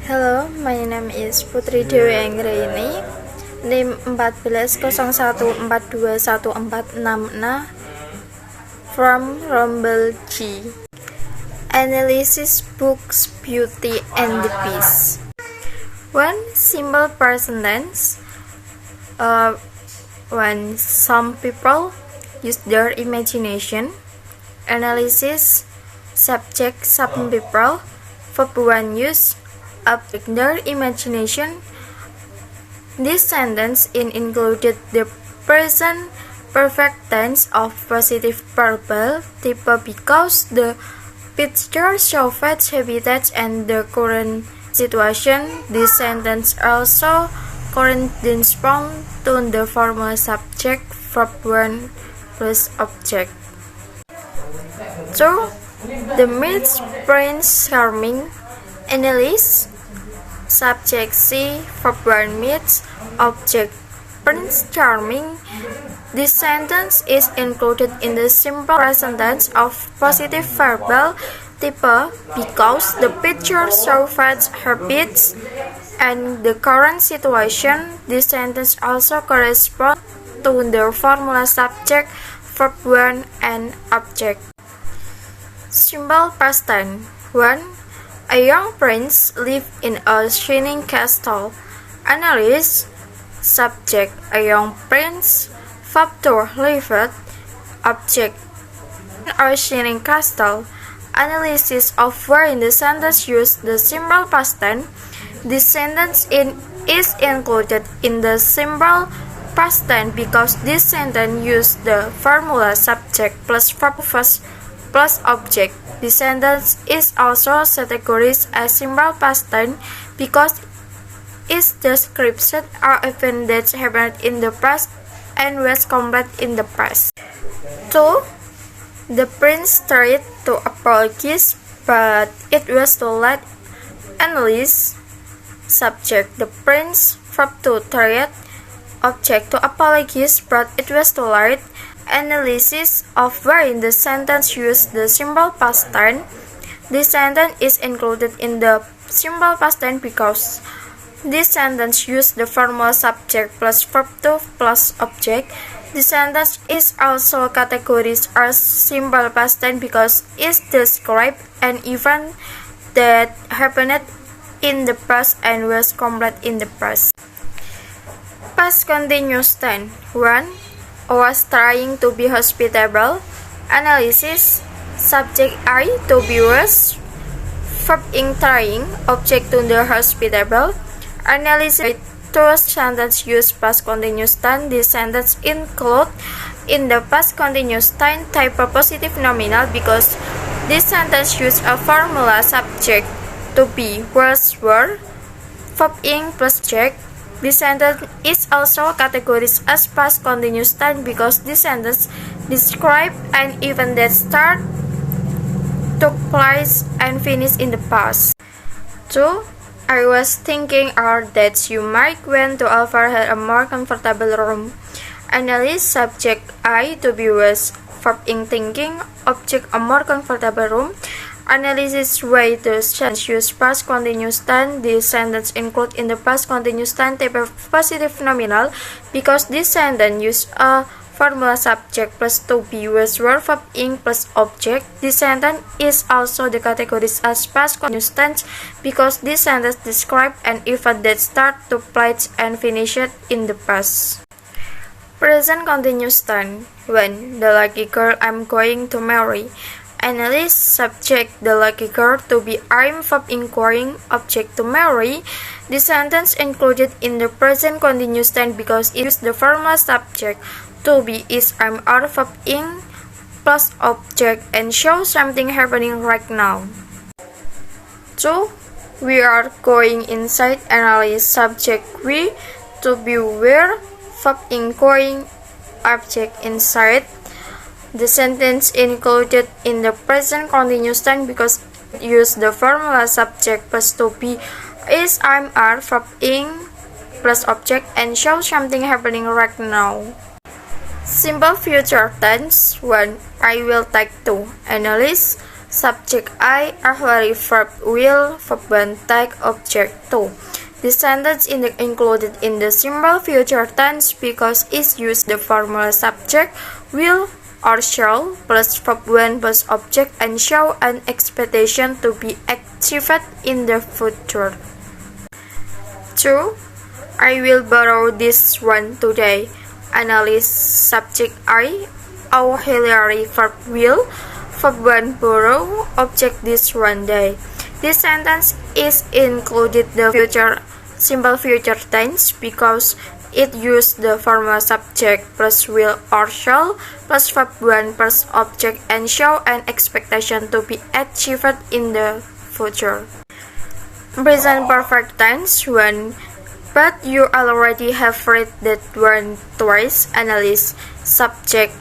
Hello, my name is Putri Dewi Anggraini. NIM 1401421466 from Rombel G. Analysis books Beauty and the Beast. One simple person tense. When some people use their imagination. Analysis subject some people. Verb 1 use object their imagination. This sentence included the present perfect tense of positive verbal type because the picture shows habitats and the current situation. This sentence also corresponds to the formal subject verb 1 plus object. 2. The meets Prince Charming. Analysis subject C verb 1 meets object Prince Charming. This sentence is included in the simple present tense of positive verbal type because the picture shows habits and the current situation. This sentence also corresponds to the formula subject verb 1 and object. Simple past tense. 1. A young prince lived in a shining castle. Analysis subject a young prince. Verb 2 lived. Object a shining castle. Analysis of where in the sentence use the simple past tense. This sentence is included in the simple past tense because this sentence uses the formula subject plus verb plus object. This sentence is also categorized as simple past tense because it describes an event that happened in the past and was completed in the past. 2. The prince tried to apologize, but it was too late. Analysis subject the prince verb to tried, object to apologize, but it was too late. Analysis of where in the sentence use the simple past tense. This sentence is included in the simple past tense because this sentence uses the formal subject plus verb 2 plus object. This sentence is also categorized as simple past tense because it describes an event that happened in the past and was completed in the past. Past continuous tense. 1. Was trying to be hospitable. Analysis subject I to be was verb in trying, object to the hospitable. Analysis two sentence use past continuous tense. This sentence include in the past continuous tense type of positive nominal because this sentence use a formula subject to be was were verb in plus object. This sentence is also categorized as past continuous tense because this sentence describes an event that started, took place, and finished in the past. 2. I was thinking that you might want to offer her a more comfortable room. Analysis subject I to be was verb in thinking, object a more comfortable room. Analysis way the sentence use past continuous tense. This sentence include in the past continuous tense type of positive nominal because this sentence use a formula subject plus to be was verb in plus object. This sentence is also the category as past continuous tense because this sentence describes an event that started, took place, and finished in the past. Present continuous tense. When the lucky girl I'm going to marry. Analysis subject the lucky girl to be I'm verb inquiring, object to marry. This sentence included in the present continuous tense because it uses the formal subject to be is I'm are verb in plus object and shows something happening right now. 2. We are going inside. Analysis subject we to be where, verb inquiring, object inside. The sentence included in the present continuous tense because it uses the formula subject plus to be is I'm are verb in plus object and shows something happening right now. Simple future tense. 1. I will take to. Analysis Subject I, auxiliary verb will, verb 1 take, object 2. This sentence is included in the simple future tense because it uses the formula subject will or shall plus verb 1 plus object and show an expectation to be achieved in the future. 2. I will borrow this one today. Analyze subject I, auxiliary verb will, verb 1 borrow, object this one day. This sentence is included the simple future tense because it uses the formula subject plus will or shall plus verb 1 plus object and show an expectation to be achieved in the future. Present perfect tense 1. But you already have read that one twice. Analyze subject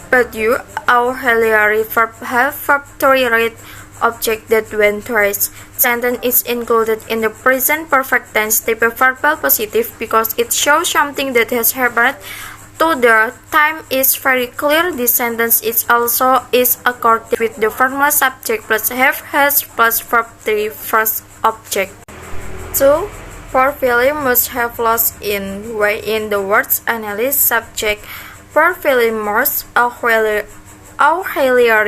but you, auxiliary verb have verb to read, object that went twice. Sentence is included in the present perfect tense type of verbal positive because it shows something that has happened to the time is very clear. This sentence is also according with the formula subject plus have has plus verb 3 first object. 2. For Philip must have lost in way in the words. Analyze subject for Philip must auxiliary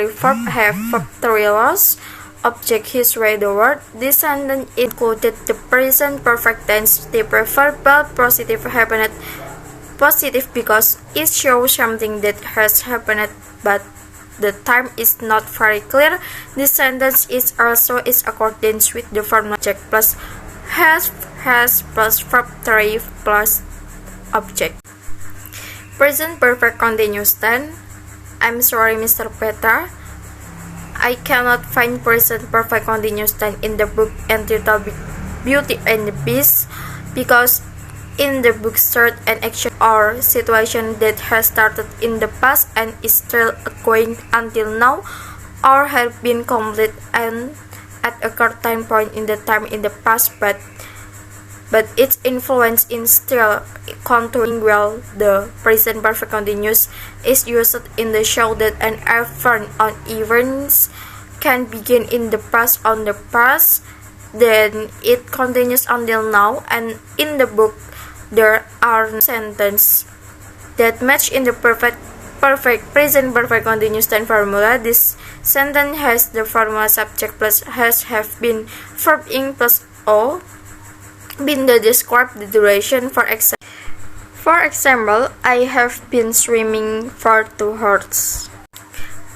verb have verb 3 lost, object his way the word. This sentence included the present perfect tense type verbal positive happened positive because it shows something that has happened but the time is not very clear. This sentence is also accordance with the formula object plus has plus verb 3 plus object. Present perfect continuous tense. I'm sorry, Mr. Peter. I cannot find present perfect continuous tense in the book entitled Beauty and the Beast because in the book start an action or situation that has started in the past and is still going until now or has been complete and at a certain point in the time in the past but its influence is still continuing well. The present perfect continuous is used in the show that an event or events can begin in the past on the past, then it continues until now, and in the book there are sentences that match in the perfect present perfect continuous tense formula. This sentence has the formula subject plus has have been verb ing plus o been to describe the duration. For example, I have been swimming for 2 hours.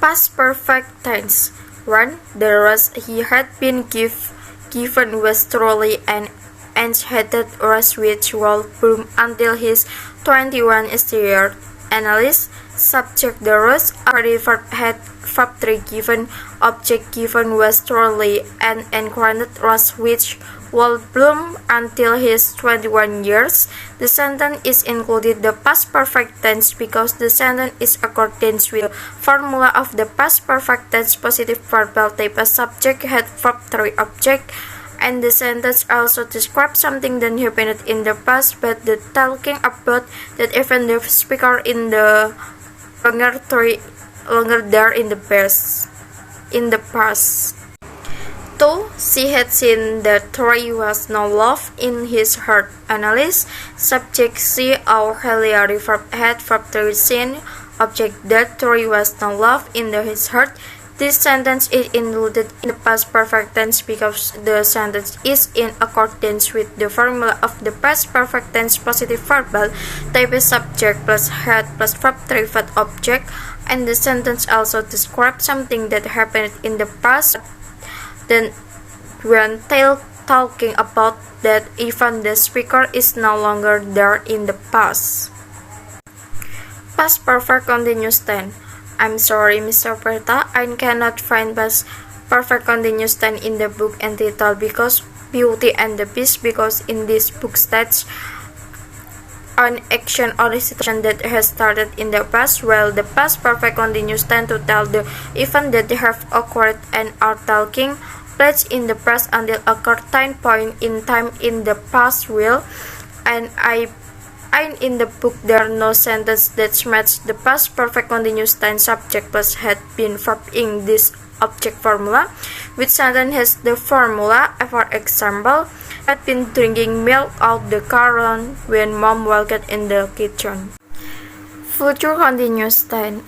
Past perfect tense 1. The rest he had been given was truly an enchanted rose which will bloom until his 21st year. Analyze subject the rose already verb had verb 3 given, object given was truly an enchanted rose which will bloom until his 21 years. The sentence is included the past perfect tense because the sentence is accordance with the formula of the past perfect tense positive verbal type. A subject had verb 3 object, and the sentence also describes something that happened in the past but the talking about that even the speaker in the longer there in the past. 2. She had seen that there was no love in his heart. Analyze subject she auxiliary verb had verb 3 seen, object that there was no love in his heart. This sentence is included in the past perfect tense because the sentence is in accordance with the formula of the past perfect tense positive verbal type subject plus had plus verb 3 verb object, and the sentence also describes something that happened in the past. Then when talking about that even the speaker is no longer there in the past. Past perfect continuous tense. I'm sorry, Mr. Perta, I cannot find past perfect continuous tense in the book entitled because Beauty and the Beast because in this book states an action or a situation that has started in the past, while the past perfect continuous tense to tell the event that have occurred and are taking place in the past until a certain point in time in the past will, and in the book there are no sentence that match the past perfect continuous tense subject plus had been verb ing. This object formula. Which sentence has the formula? For example, I had been drinking milk out the carton when mom walked in the kitchen. Future continuous tense.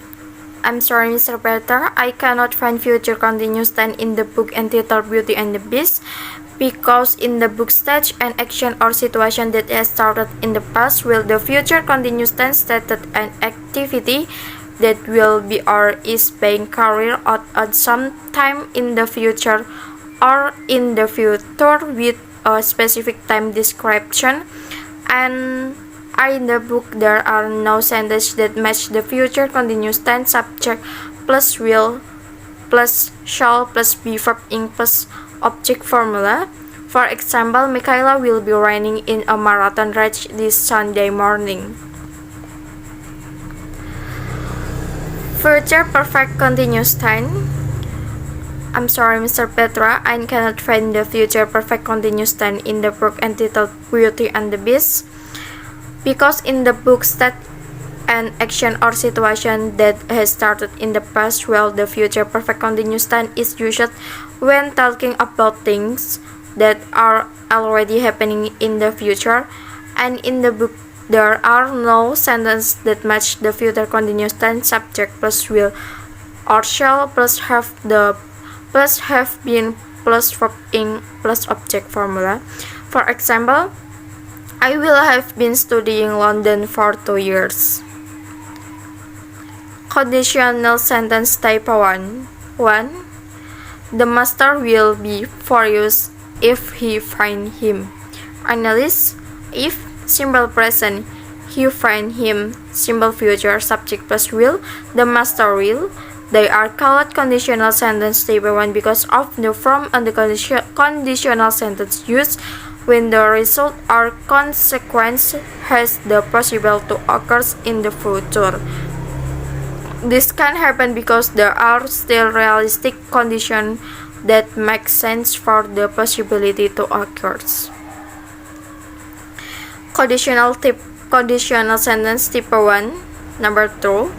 I'm sorry, Mr. Peter, I cannot find future continuous tense in the book entitled Beauty and the Beast, because in the book stage an action or situation that has started in the past, while the future continuous tense stated an activity that will be or is being carried out at some time in the future or in the future with a specific time description. And in the book there are no sentences that match the future continuous tense subject plus will plus shall plus be verb ing plus object formula. For example, Michaela will be running in a marathon race this Sunday morning. Future perfect continuous tense. I'm sorry, Mr. Petra, I cannot find the future perfect continuous tense in the book entitled Beauty and the Beast, because in the book state an action or situation that has started in the past, while the future perfect continuous tense is used when talking about things that are already happening in the future. And in the book there are no sentences that match the future continuous tense subject plus will or shall plus have been plus verb ing plus object formula. For example, I will have been studying London for 2 years. Conditional sentence type 1. 1. The master will be furious if he find him. Analysis. If simple present, he find him. Simple future, subject plus will, the master will. They are called conditional sentence type 1 because of the form and the conditional sentence used when the result or consequence has the possibility to occur in the future. This can happen because there are still realistic conditions that make sense for the possibility to occur. Conditional sentence type 1. Number 2.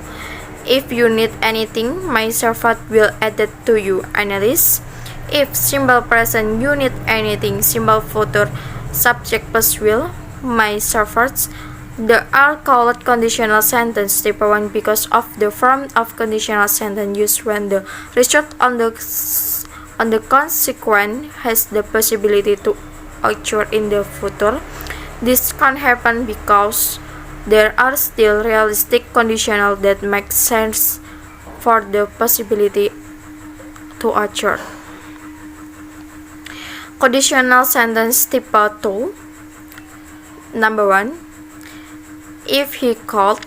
If you need anything, my servant will add it to you. Analysis. If simple present, you need anything. Simple future, subject plus will, my servants. They are called conditional sentence type 1 because of the form of conditional sentence used when the result on the consequence has the possibility to occur in the future. This can happen because there are still realistic conditions that make sense for the possibility to occur. Conditional sentence type 2. Number 1. If he could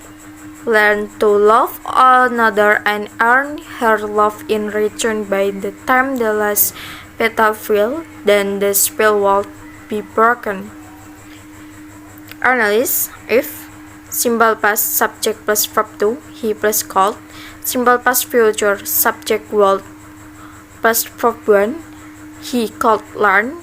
learn to love another and earn her love in return by the time the last petal falls, then the spell will be broken. Analysis. If simple past subject plus verb 2, he plus could. Simple past future subject will plus verb 1, he could learn.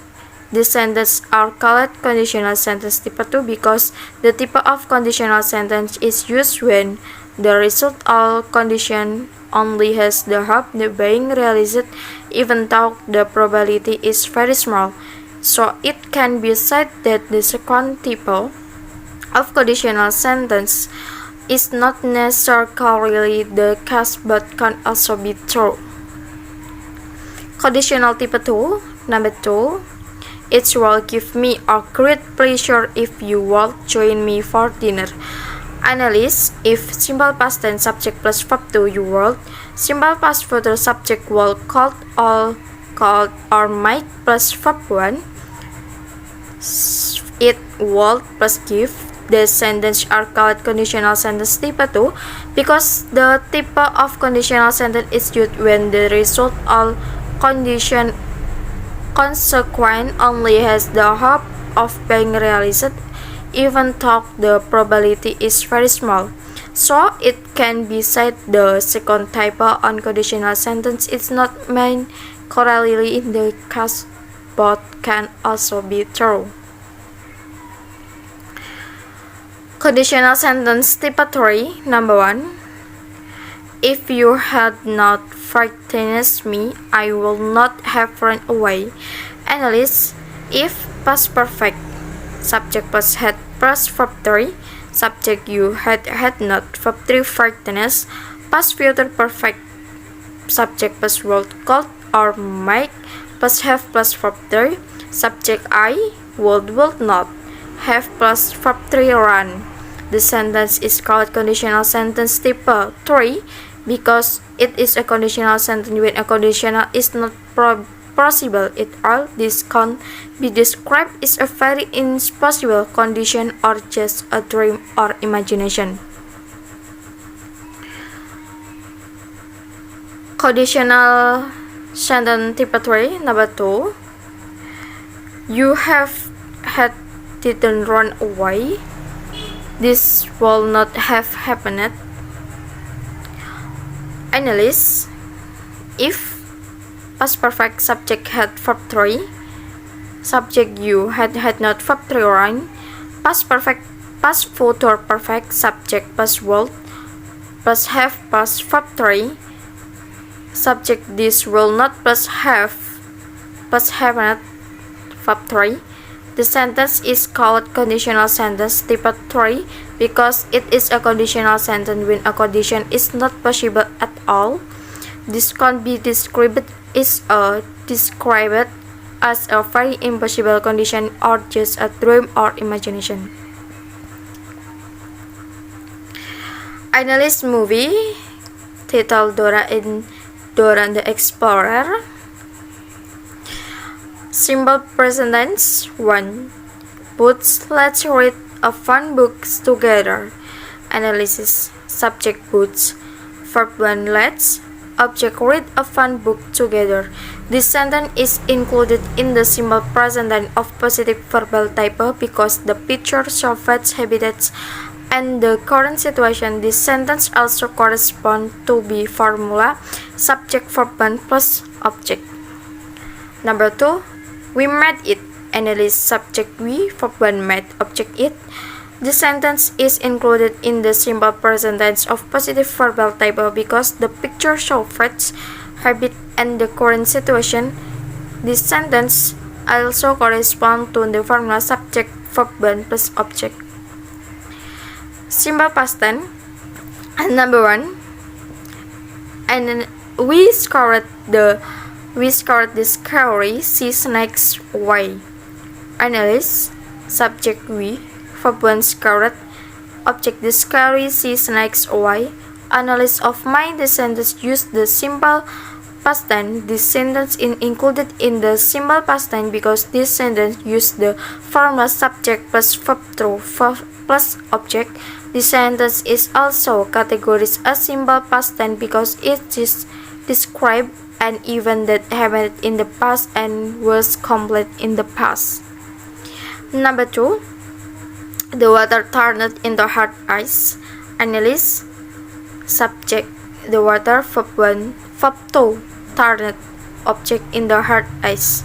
These sentences are called conditional sentence type 2 because the type of conditional sentence is used when the result or condition only has the hope of being realized even though the probability is very small. So it can be said that the second type of conditional sentence is not necessarily the case but can also be true. Conditional type 2. Number 2. It will give me a great pleasure if you will join me for dinner. Analysis. If simple past tense subject plus verb 2 you will. Simple past future subject will could or might plus verb 1. It will plus give. The sentences are called conditional sentence type 2 because the type of conditional sentence is used when the result or condition consequence only has the hope of being realized even though the probability is very small. So it can be said the second type of conditional sentence is not meant correctly in the case but can also be true. Conditional sentence type 3. Number 1. If you had not frightened me, I would not have run away. Analysis. If past perfect, subject plus had plus verb 3, subject you had not verb 3 frightened, past future perfect, subject plus would could or might plus have plus verb 3, subject I would not have plus verb 3 run. The sentence is called conditional sentence type 3 because it is a conditional sentence when a conditional is not possible at all. This can be described as a very impossible condition or just a dream or imagination. Conditional sentence type 3 number 2. You have had didn't run away. This will not have happened. Analysis. If past perfect, subject had verb 3, subject you had not verb 3 run, past perfect, past future perfect, subject plus would plus have plus verb 3, subject this will not plus have not verb 3. The sentence is called conditional sentence type 3 because it is a conditional sentence when a condition is not possible at all. This can be described as a very impossible condition or just a dream or imagination. Analyze movie titled Dora the Explorer. Simple present tense 1. Boots. Let's read a fun book together. Analysis. Subject boots. Verb 1 let's. Object read a fun book together. This sentence is included in the simple present tense of positive verbal type because the picture shows habitats and the current situation. This sentence also corresponds to the formula subject verb 1 plus object. Number 2. We made it. Analyze subject we, verb 1 made, object it. This sentence is included in the simple present tense of positive verbal type because the picture shows habit and the current situation. This sentence also corresponds to the formula subject verb 1 plus object. Simple past tense. Number 1. And we scored the discovery, see snakes away. Analyze subject we, verb 1 scored, object discovery, see snakes away. Analysis of my. The sentence use the simple past tense. This sentence is included in the simple past tense because this sentence use the formula subject plus verb 2 plus object. This sentence is also categorized as simple past tense because it is describe an event that happened in the past and was complete in the past. Number 2. The water turned into hard ice. Analyze subject the water, verb 1, verb 2 turned, object in the hard ice.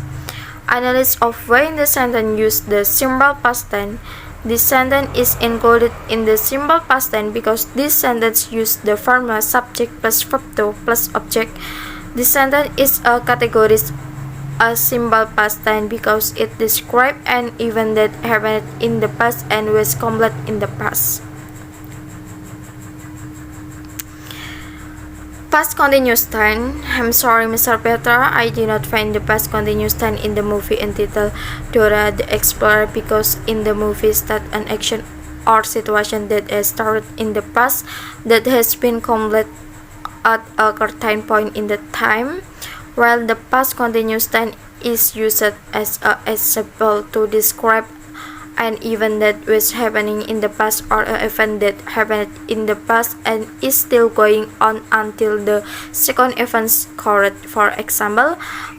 Analysis of when the sentence use the simple past tense. This sentence is included in the simple past tense because this sentence use the formula subject plus verb 2 plus object. This sentence is a category a simple past tense because it describes an event that happened in the past and was complete in the past. Past continuous tense. I'm sorry, Mr. Peter, I did not find the past continuous tense in the movie entitled Dora the Explorer because in the movie that an action or situation that has started in the past that has been complete at a certain point in the time, while the past continuous tense is used as an example to describe an event that was happening in the past or an event that happened in the past and is still going on until the second event occurred. For example,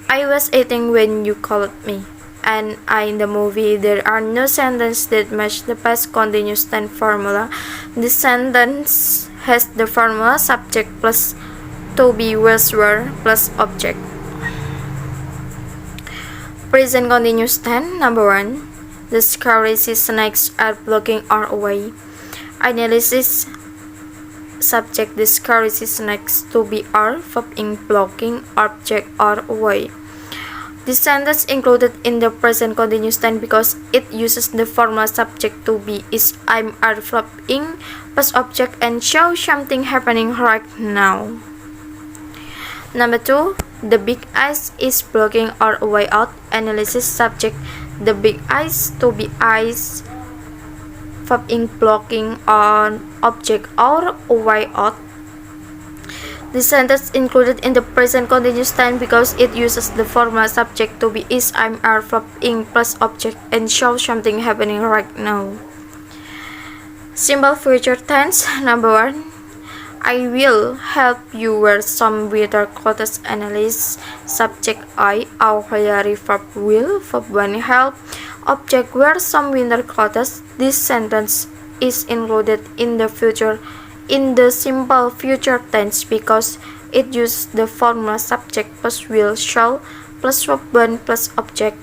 I was eating when you called me. And in the movie, there are no sentences that match the past continuous tense formula. The sentence has the formula subject plus to be was were plus object. Present continuous tense. Number 1. The scary snakes are blocking our way. Analysis subject discourages next to be are, verb in blocking, object or way. This sentence included in the present continuous tense because it uses the formal subject to be is, I'm, are, verb in plus object and show something happening right now. Number 2, the big eyes is blocking or way out. Analysis subject, the big eyes to be eyes, verb in blocking on object or way out. The sentence included in the present continuous tense because it uses the formal subject to be is, I'm, are, verb in plus object and shows something happening right now. Simple future tense. Number 1, I will help you wear some winter clothes. Analysis subject I, auxiliary verb will, verb 1 help, object wear some winter clothes. This sentence is included in the simple future tense because it uses the formal subject plus will, shall plus verb 1 plus object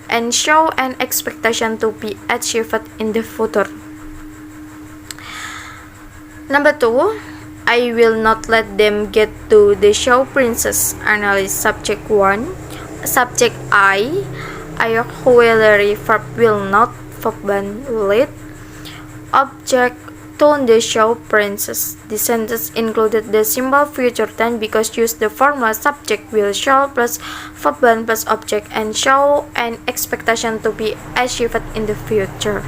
and show an expectation to be achieved in the future. Number 2, I will not let them get to the show, princess. Analyze subject 1, subject I, auxiliary verb will not, verb 1 let, object to the show, princess. The sentence included the simple future tense because used the formal subject will, shall plus verb 1 plus object and show an expectation to be achieved in the future.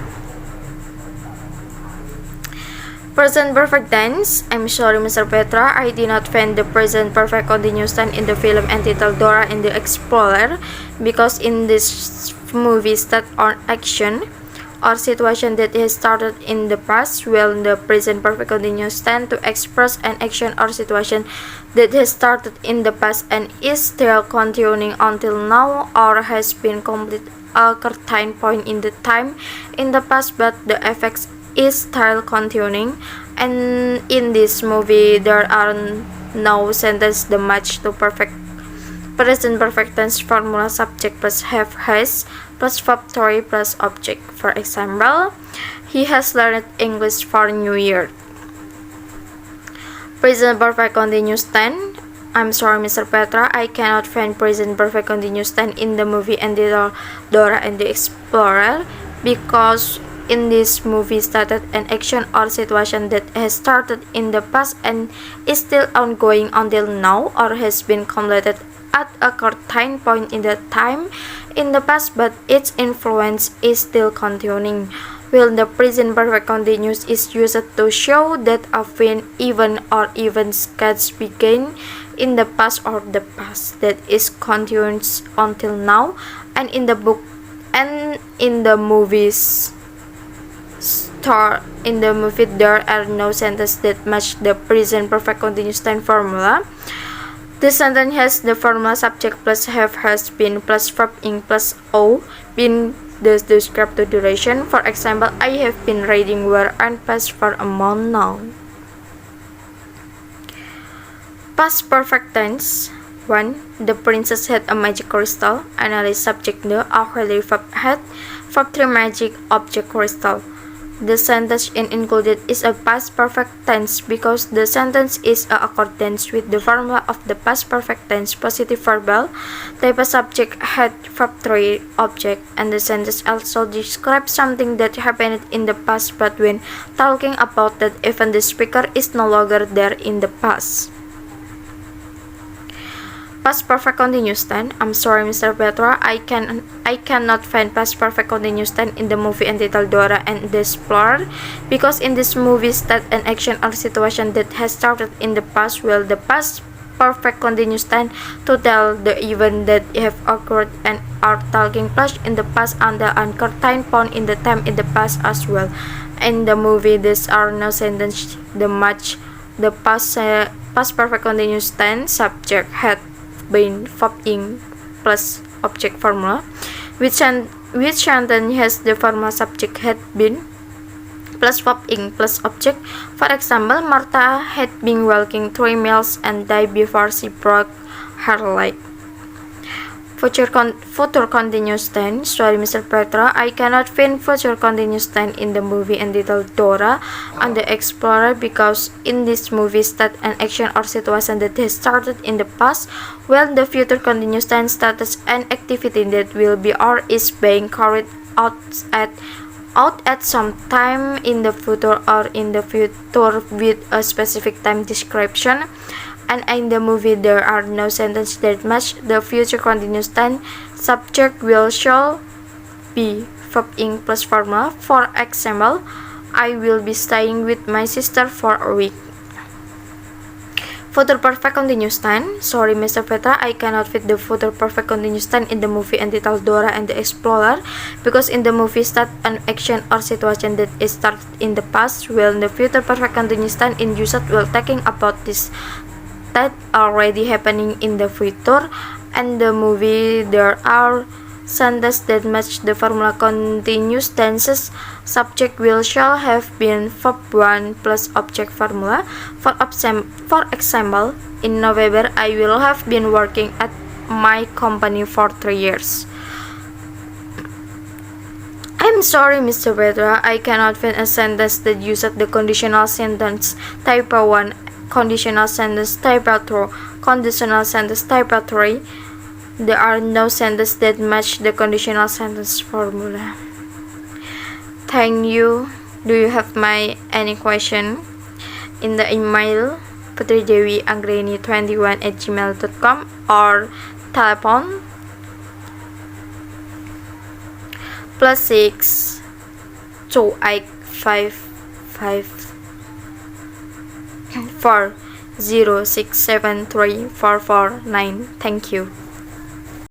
Present perfect tense. I'm sorry, Mr. Petra, I did not find the present perfect continuous tense in the film entitled Dora and the Explorer because in this movie that on action or situation that has started in the past, while the present perfect continuous tense to express an action or situation that has started in the past and is still continuing until now or has been complete a certain point in the time in the past but the effects is still continuing. And in this movie there are no sentences that match to perfect present perfect tense formula subject plus have has plus verb 3 plus object. For example, he has learned English for New Year. Present perfect continuous tense. I'm sorry, Mr. Petra, I cannot find present perfect continuous tense in the movie entitled Dora and the Explorer because in this movie started an action or situation that has started in the past and is still ongoing until now or has been completed at a certain point in the time in the past but its influence is still continuing, while the present perfect continuous is used to show that an event or events gets began in the past or the past that is continuous until now. And in the book and in the movie there are no sentences that match the present perfect continuous tense formula. The sentence has the formal subject plus have, has been plus verb in plus o been thus describe the duration. For example, I have been reading War and Peace for a month now. Past perfect tense. 1. The princess had a magic crystal. Analyze subject the auxiliary verb had, verb 3 magic, object crystal. The sentence included is a past perfect tense because the sentence is in accordance with the formula of the past perfect tense positive verbal type subject had verb 3 object, and the sentence also describes something that happened in the past but when talking about that event the speaker is no longer there in the past. Past perfect continuous tense. I'm sorry, Mr. Petra, I cannot find past perfect continuous tense in the movie entitled Dora and the Explorer because in this movie state an action or situation that has started in the past, while the past perfect continuous tense to tell the event that have occurred and are taking place in the past until a certain point in the time in the past as well. In the movie there are no sentences that match the past perfect continuous tense subject had been verb in plus object formula, which sentence has the formal subject had been plus verb in plus object. For example, Martha had been walking 3 miles and died before she broke her leg. Future continuous tense. Sorry, Mr. Petra, I cannot find future continuous tense in the movie entitled Dora and the Explorer because in this movie state an action or situation that has started in the past, while the future continuous tense states an activity that will be or is being carried out at some time in the future or in the future with a specific time description. And in the movie there are no sentences that match the future continuous tense. Subject will shall be verb ing plus formula. For example, I will be staying with my sister for a week. Future perfect continuous tense. Sorry, Mr. Petra, I cannot fit the future perfect continuous tense in the movie entitled Dora and the Explorer because in the movie start an action or situation that is started in the past, while the future perfect continuous tense in usage will talking about this that already happening in the future. And the movie there are sentences that match the formula continuous tenses. Subject will shall have been verb 1 plus object formula. For example, in November I will have been working at my company for 3 years. I'm sorry, Mr. Petra, I cannot find a sentence that uses the conditional sentence type 1, conditional sentence type 2, conditional sentence type 3. There are no sentences that match the conditional sentence formula. Thank you. Do you have any question? In the email putridewianggreni21@gmail.com or telephone +6 2855 40673 449. Thank you.